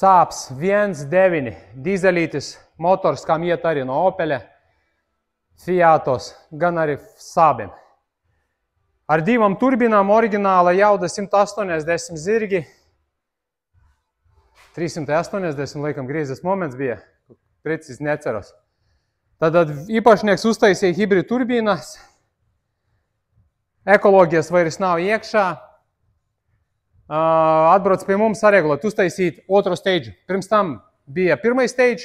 Sāps 1.9 dizelītis motors, kam iet arī no Opele, Fiatos, gan arī Saabiem. Ar divām turbīnām oriģināla jauda 180 zirgi, 380 laikam griezes moments bija, precīzi neceros. Tad īpašnieks uztaisīja hibrīdu turbīnas, ekoloģijas vairs nav iekšā, atbrauc pie mums sareglot, uztaisīt otro steidžu. Pirms tam bija pirmais steidž,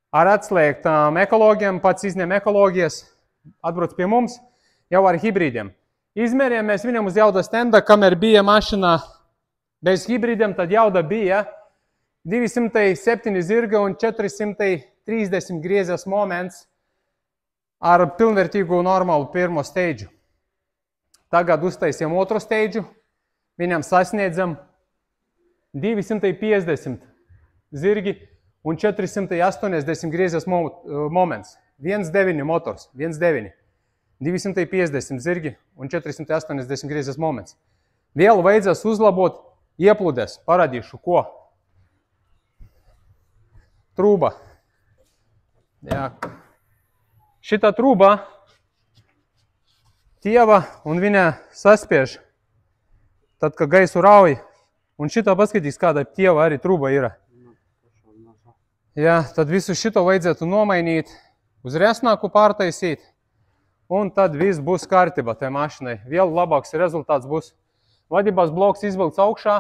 ar atslēgtām ekoloģiem, pats izņem ekoloģijas, atbrauc pie mums jau ar hibrīdiem. Izmērījām mēs viņam uz jauda stenda, kamēr bija mašinā bez hibrīdiem, tad jauda bija 207 zirga un 430 griezes moments ar pilnvērtīgu normālu pirmo steidžu. Tagad uztaisījām otro steidžu, viņam sasniedzam 250 zirgi un 480 griezes moments. 1.9 motors, 1.9. 250 zirgi un 480 griezes moments. Vēl vajadzēs uzlabot ieplūdes. Parādīšu, ko. Trūba. Jā. Šita trūba tieva un viņa saspiež, tad, kad gaisu rauj. Un šitā paskatīs, kāda tieva arī trūba ir. Jā, tad visu šito vajadzētu nomainīt, uz resnāku pārtaisīt. Un tad viss būs kārtībā tai mašinai. Vēl labāks rezultāts būs. Vadībās bloks izvilkts augšā,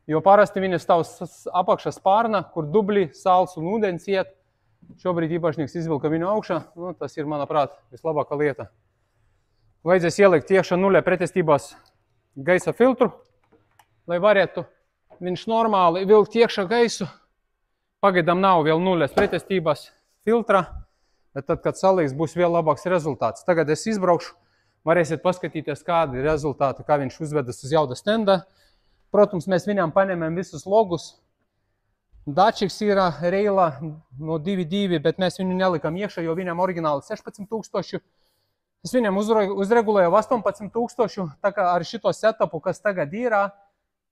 jo parasti viņa stāv apakšā spārna, kur dubļi, sāls un ūdens iet. Šobrīd īpašnieks izvilka viņu augšā. Nu, tas ir, manuprāt, vislabākā lieta. Vajadzēs ielikt iekšā nulē pretestībās gaisa filtru, lai varētu viņš normāli vilkt iekšā gaisu. Pagaidām nav vēl nulēs pretestībās filtra. Bet tad, kad salīgs, būs vēl labāks rezultāts. Tagad es izbraukšu, varēsiet paskatīties, kādi rezultāti, kā viņš uzvedas uz jauda stenda. Protams, mēs viņam paņemam visus logus. Dačiks ir Reila no 2.2, bet mēs viņu nelikam iekšā, jo viņam oriģināli 16 000. Es viņam uzregulēju 18 000, tā kā ar šito setupu, kas tagad ir,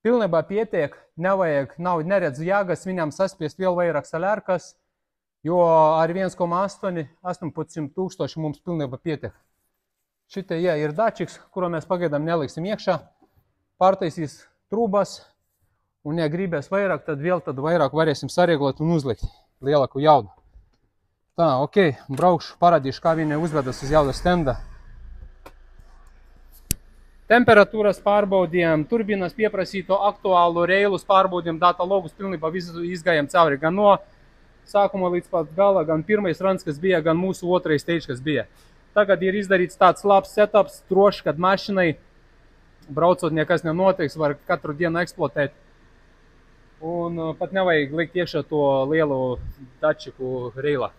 pilnībā pietiek, nevajag, neredz jāgas viņam saspiest vēl vairāk salērkas. Jo ar 1,18 000 mums pilnībā pietiek. Šitie ir dačiks, kuru mēs pagaidām neliksim iekšā. Pārtaisīs trūbas, un ja gribēs vairāk, tad vairāk varēsim sarieglot un uzlikt lielāku jaudu. Tā, ok, braukšu, parādīšu, kā viņa uzvedas uz jauda stenda. Temperatūras pārbaudījām, turbīnas pieprasīto aktuālu reilus pārbaudījām, data logus pilnībā visu izgājām cauri, gan no sākuma līdz pat gala, gan pirmais runs, kas bija, gan mūsu otrais steidž, kas bija. Tagad ir izdarīts tāds labs setups, drošs, kad mašinai braucot nekas nenotiks, var katru dienu eksploatēt. Un pat nevajag likt iekšā to lielu dačiku reilā.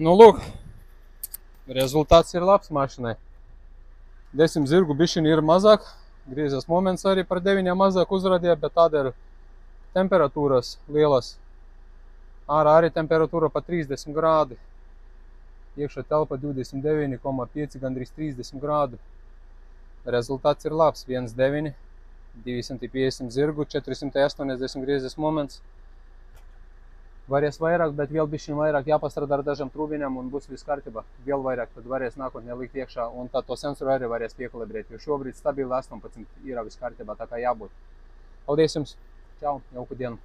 Nu, lūk, rezultāts ir labs mašinai. 10 zirgu bišķiņi ir mazāk, griezes moments arī par 9 mazāk uzrādīja, bet tāda ir temperatūras lielas. Ārā arī temperatūra pa 30 grādi. Iekšā telpa 29,5, gandrīz 30 grādu. Rezultāts ir labs, 1.9, 250 zirgu, 480 griezes moments. Varēs vairāk, bet vēl bišķiņ vairāk jāpastrādā ar dažām trūbiņām un būs viss kārtībā. Vēl vairāk, tad varēs nākotnē likt iekšā un tad to sensoru arī varēs piekalibrēt, jo šobrīd stabili 18 ir viss kārtībā, tā kā jābūt. Paldies jums! Čau! Jauku dienu!